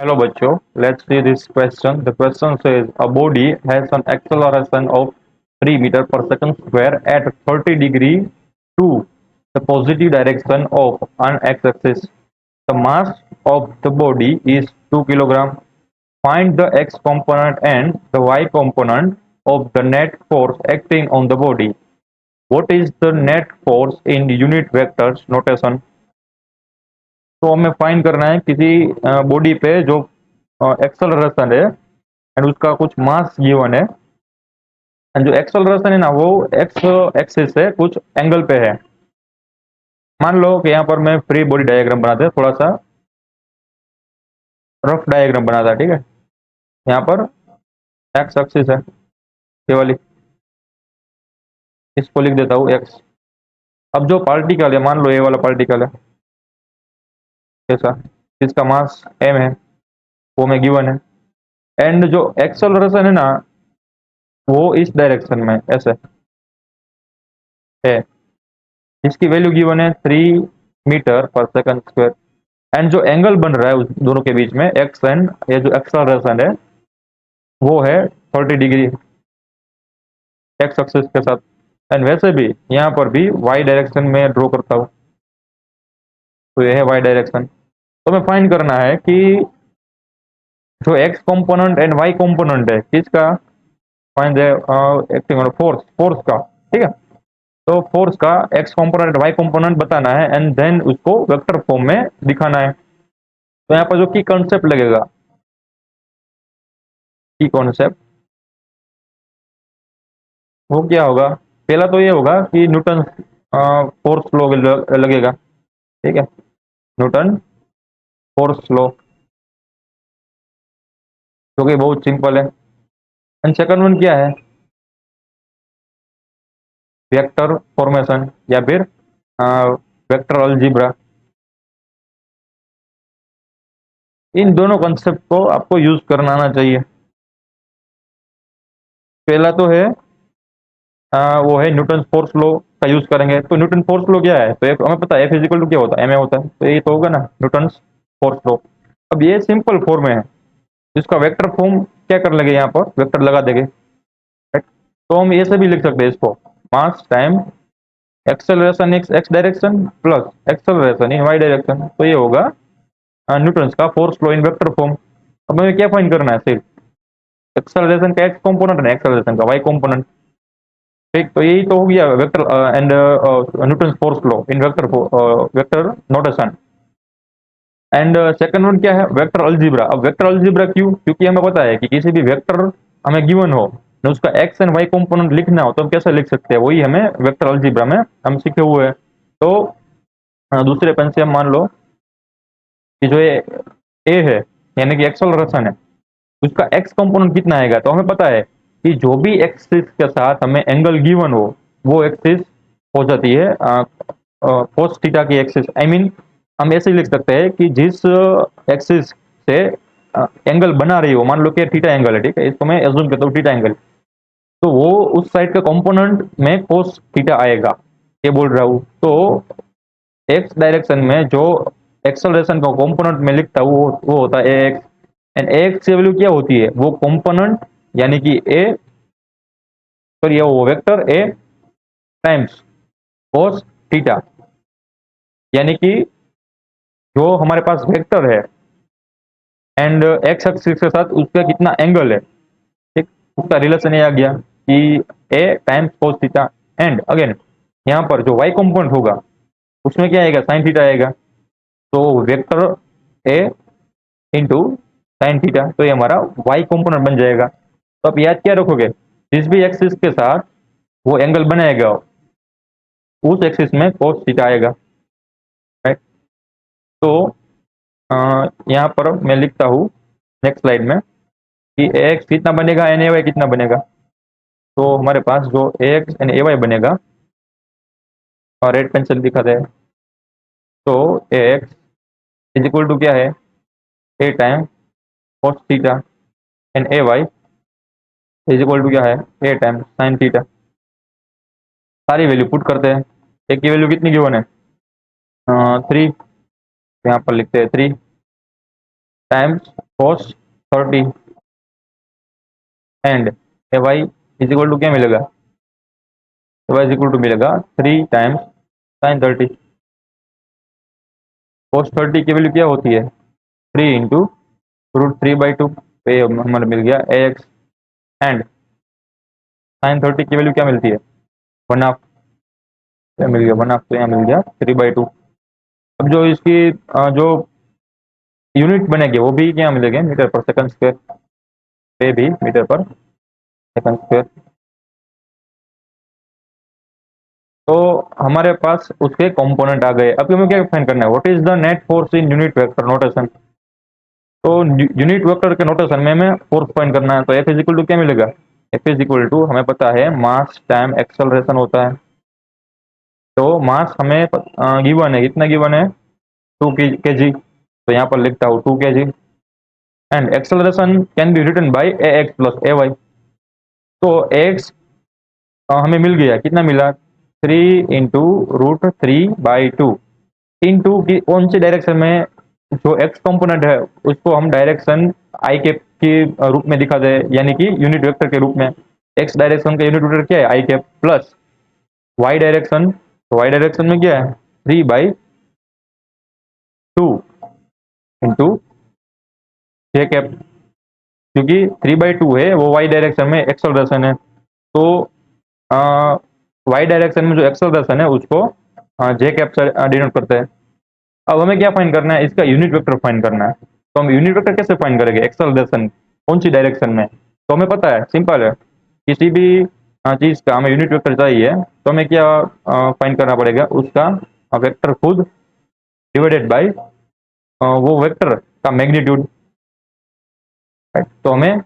Hello, bachcho. Let's see this question. The question says a body has an acceleration of 3 meter per second square at 30 degree to the positive direction of an x-axis. The mass of the body is 2 kilogram. Find the x component and the y component of the net force acting on the body. What is the net force in unit vectors notation? तो हमें find करना है किसी body पे जो acceleration है and उसका कुछ मास गिवन है एंड जो एक्सेलरेशन है ना वो एक्स एक्सिस से कुछ एंगल पे है। मान लो कि यहाँ पर मैं फ्री बॉडी डायग्राम बनाते हैं, थोड़ा सा रफ डायग्राम बनाता है, ठीक है। यहाँ पर एक्स एक्सिस है ये वाली, इसको लिख देता हूँ एक्स। अब जो पार्टिकल है, मान लो ये वाला पार्टिकल है ऐसा, इसका मास एम है, वो में गिवन है। एंड जो एक्सेलरेशन है ना वो इस डायरेक्शन में ऐसे है, इसकी वैल्यू गिवन है 3 मीटर पर सेकंड स्क्वायर। एंड जो एंगल बन रहा है उस दोनों के बीच में एक्स एंड ये जो एक्सेलरेशन है वो है 30 डिग्री एक्स एक्सिस के साथ। एंड वैसे भी यहाँ पर भी वाई डायरेक्शन में ड्रॉ करता हूँ, तो ये है वाई डायरेक्शन। तो हमें फाइंड करना है कि जो x component and y component है किसका, find acting on force, force का, ठीक है। तो फोर्स का एक्स कंपोनेंट वाई कंपोनेंट बताना है एंड देन उसको वेक्टर फॉर्म में दिखाना है। तो यहाँ पर जो की कॉन्सेप्ट लगेगा, की कॉन्सेप्ट वो क्या होगा, पहला तो ये होगा कि न्यूटन फोर्स लॉ लगेगा, ठीक है, न्यूटन फोर्स लॉ, जो कि बहुत सिंपल है। एंड सेकंड वन क्या है, वेक्टर फॉर्मेशन या फिर वेक्टर अलजेब्रा। इन दोनों कॉन्सेप्ट को आपको यूज करना आना चाहिए। पहला तो है वो है न्यूटन फोर्स लॉ का यूज करेंगे। तो न्यूटन फोर्स लॉ क्या है, तो एक हमें पता है एफ इजिकल टू क्या होता है, एम ए होता है, तो ये तो होगा ना न्यूटन फोर्स लॉ। अब ये सिंपल फॉर्म में है, इसका वेक्टर फॉर्म क्या कर लेंगे, यहाँ पर वेक्टर लगा देंगे, right? तो हम ऐसे भी लिख सकते हैं इसको, mass time acceleration x x direction plus acceleration in y direction, तो ये होगा न्यूटन का force law in vector form. अब हमें क्या फाइंड करना है, सिर्फ एक्सेलरेशन का एक्स कंपोनेंट है, एक्सेलरेशन का वाई कंपोनेंट, ठीक। तो यही तो हो गया vector and Newton force law in vector vector notation. And second one क्या है, वेक्टर अलजेब्रा। अब वेक्टर अलजेब्रा क्यों, क्योंकि हमें पता है कि किसी भी वेक्टर हमें गिवन हो न उसका एक्स एंड वाई कंपोनेंट लिखना हो तो हम कैसे लिख सकते हैं, वही हमें वेक्टर अलजेब्रा में हम सीखे हुए हैं। तो दूसरे पेन से हम मान लो कि जो ये ए है यानी कि एक्सेलरेशन है, उसका एक्स कंपोनेंट कितना आएगा, तो हमें पता है कि जो भी एक्सिस के साथ हमें एंगल गिवन हो वो एक्सिस हो जाती है कोस थीटा की एक्सिस। आई मीन हम ऐसे ही लिख सकते हैं कि जिस एक्सिस से एंगल बना रही हो, मान लो कि थीटा एंगल है, ठीक है, इसको मैं एज्यूम करता हूँ थीटा एंगल, तो वो उस साइड का कंपोनेंट में कोस थीटा आएगा, ये बोल रहा हूँ। तो एक्स डायरेक्शन में जो एक्सेलरेशन का कंपोनेंट में लिखता हूँ वो होता है एक्स। एंड एक्स की वैल्यू क्या होती है, वो कंपोनेंट यानी कि ए, सॉरी वो vector A times cos theta, यानी कि जो हमारे पास वेक्टर है एंड एक्स एक्सिस के साथ उसका कितना एंगल है, ठीक, उसका रिलेशन ये आ गया कि A times cos theta. And again यहाँ पर जो वाई कंपोनेंट होगा उसमें क्या आएगा, साइन थीटा आएगा। तो vector A into sine theta, तो ये हमारा वाई कंपोनेंट बन जाएगा। तो आप याद क्या रखोगे, जिस भी एक्सिस के साथ वो एंगल बनाएगा उस एक्सिस में कोस थीटा आएगा, राइट। तो यहाँ पर मैं लिखता हूँ नेक्स्ट स्लाइड में कि एक्स कितना बनेगा, एन ए वाई कितना बनेगा। तो हमारे पास जो एक्स एन ए वाई बनेगा, और रेड पेंसिल दिखा दे, तो एक्स इज इक्वल टू क्या है, a time cos theta, and a y is equal to क्या है, ए टाइम साइन थीटा। सारी वैल्यू पुट करते हैं, एक की वैल्यू कितनी गिवन है 3, यहाँ पर लिखते हैं 3 times cos 30 and a y is equal to क्या मिलेगा, a y is equal to मिलेगा 3 टाइम्स साइन 30। cos 30 की वैल्यू क्या होती है, 3 × √3/2, तो ये हमारा मिल गया ए एक्स। एंड साइन 30 की वैल्यू क्या मिलती है, 1/2, क्या मिल गया 1/2, तो यहाँ मिल गया 3/2। अब जो इसकी जो यूनिट बनेगी वो भी क्या मिलेंगे, मीटर पर सेकंड स्क्वायर, पे भी मीटर पर सेकंड स्क्वायर। तो हमारे पास उसके कंपोनेंट आ गए। अब हमें क्या फाइंड करना है, what is the net force in unit vector notation. तो यूनिट वेक्टर के नोटेशन में हमें फोर्स फाइंड करना है, तो एफ इज इक्वल टू क्या मिलेगा, एफ इज इक्वल टू हमें पता है मास टाइम एक्सेलरेशन होता है। तो मास हमें गिवन है, कितना गिवन है, 2 kg, तो यहाँ पर लिखता हूँ 2 kg। And acceleration can be written by a x plus a y. तो एक्स हमें मिल गया, कितना मिला, 3 × √3/2 इंटू की कौन सी डायरेक्शन में, जो एक्स कंपोनेंट है उसको हम डायरेक्शन आई कैप के रूप में दिखा दे, यानी कि यूनिट वेक्टर के रूप में। एक्स डायरेक्शन का यूनिट वेक्टर क्या है, आई कैप, प्लस वाई डायरेक्शन, तो वाई डायरेक्शन में क्या है, 3/2 इंटू जे कैप, क्योंकि 3/2 है वो वाई डायरेक्शन में एक्सेलरेशन है। तो वाई डायरेक्शन में जो एक्सेलरेशन है उसको जे कैप से डिनोट करते हैं। अब हमें क्या फाइंड करना है, इसका यूनिट वेक्टर फाइंड करना है। तो हम यूनिट वेक्टर कैसे फाइंड करेंगे, एक्सेलरेशन कौन सी डायरेक्शन में, तो हमें पता है, सिंपल है, किसी भी चीज का हमें यूनिट वेक्टर चाहिए तो हमें क्या फाइंड करना पड़ेगा, उसका वेक्टर खुद डिवाइडेड बाय वो वेक्टर का मैग्नीट्यूड। तो हमें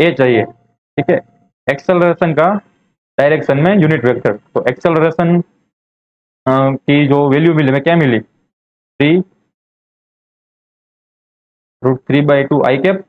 ए चाहिए, ठीक है, एक्सेलरेशन का डायरेक्शन में यूनिट वेक्टर। तो एक्सेलरेशन की जो वैल्यू मिली, हमें क्या मिली, 3 √3/2 आई cap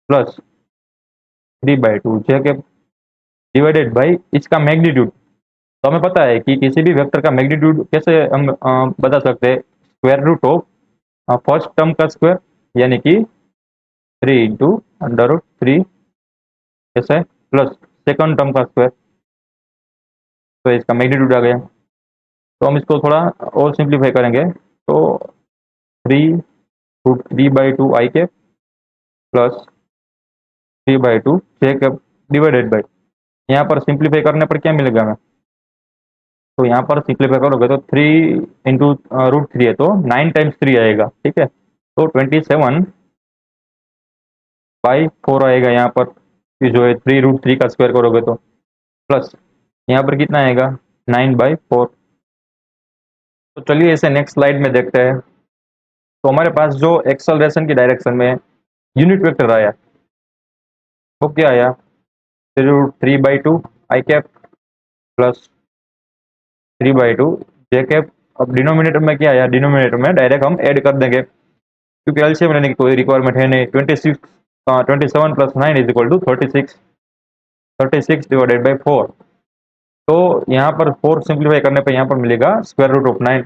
plus 3/2 J cap divided by इसका मैग्नीट्यूड। तो हमें पता है कि किसी भी वेक्टर का मैग्नीट्यूड कैसे हम बता सकते हैं, square root of first term का स्क्वायर, यानी कि 3 × √3 ऐसे, प्लस सेकंड टर्म का स्क्वायर, तो इसका मैग्नीट्यूड आ गया। तो हम इसको थोड़ा और सिंप्लीफाई करेंगे, तो 3 √3/2 आई cap plus 3/2 J cap divided by, यहाँ पर सिंप्लीफाई करने पर क्या मिलेगा हमें, तो यहाँ पर सिंप्लीफाई करोगे तो 3 × √3 है, तो 9 टाइम्स 3 आएगा, ठीक है, तो 27/4 आएगा यहाँ पर, जो है 3 √3 का स्क्वायर करोगे तो, प्लस यहाँ पर कितना आएगा, 9/4। तो चलिए इसे नेक्स्ट स्लाइड में देखते हैं। तो हमारे पास जो एक्सेलरेशन की डायरेक्शन में यूनिट वेक्टर आया वो क्या आया, 3 √3/2 आई कैप प्लस 3/2 जे कैप। अब डिनोमिनेटर में क्या आया, डिनोमिनेटर में डायरेक्ट हम ऐड कर देंगे, क्योंकि एलसीएम लेने की कोई रिक्वायरमेंट है नहीं। 27 + 9 is equal to 36, 36 divided by 4। तो यहाँ पर 4 सिंप्लीफाई करने पर यहाँ पर मिलेगा स्क्वायर रूट ऑफ 9।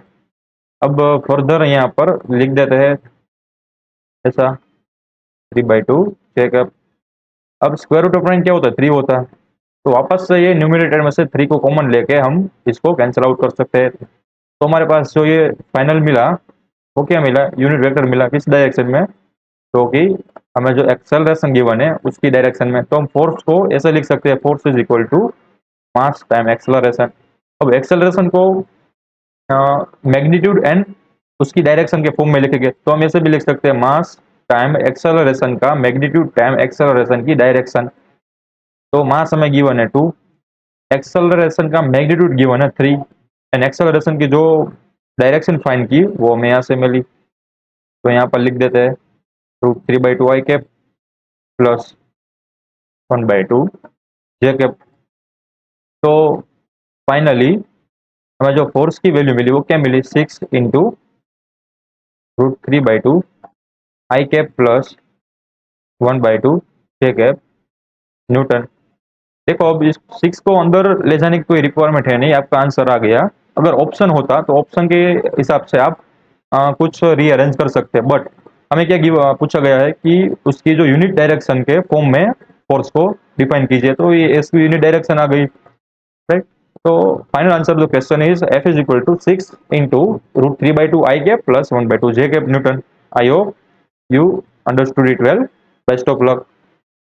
अब फर्दर यहाँ पर लिख देते हैं ऐसा, 3/2 चेक। अब स्क्वायर रूट ऑफ 9 क्या होता है, 3 होता है, तो वापस से ये न्यूमरेटर में से 3 को कॉमन लेके हम इसको कैंसिल आउट कर सकते हैं। तो हमारे पास जो ये फाइनल मिला वो क्या मिला, यूनिट वेक्टर मिला, किस डायरेक्शन में, तो कि हमें जो एक्सेलरेशन गिवन है उसकी डायरेक्शन में। तो हम फोर्स को ऐसे लिख सकते हैं, force is equal to mass time acceleration. अब एक्सेलरेशन को मैग्नीट्यूड एंड उसकी डायरेक्शन के फॉर्म में लिखेंगे, तो हम ऐसे भी लिख सकते हैं, मास टाइम एक्सेलरेशन का मैग्नीट्यूड टाइम एक्सेलरेशन की डायरेक्शन। तो मास हमें गिवन है 2, एक्सेलरेशन का मैग्नीट्यूड गिवन है 3, एंड एक्सेलरेशन की जो डायरेक्शन फाइंड की वो हमें यहाँ से मिली। तो यहाँ पर लिख देते हैं √3/2 आई कैप प्लस 1/2 जे कैप। तो फाइनली हमें जो फोर्स की वैल्यू मिली वो क्या मिली, 6 × √3/2 आई cap plus 1/2 j cap Newton. देखो अब इस 6 को अंदर ले जाने की कोई रिक्वायरमेंट है नहीं, आपका आंसर आ गया। अगर ऑप्शन होता तो ऑप्शन के हिसाब से आप कुछ रीअरेंज कर सकते हैं, बट हमें क्या पूछा गया है कि उसकी जो यूनिट डायरेक्शन के फॉर्म में फोर्स को डिफाइन कीजिए, तो ये इसकी यूनिट डायरेक्शन आ गई, राइट। तो फाइनल आंसर जो question is F is equal to 6 into √3/2 I cap plus 1/2 j cap newton. I hope you understood it well. Best of luck.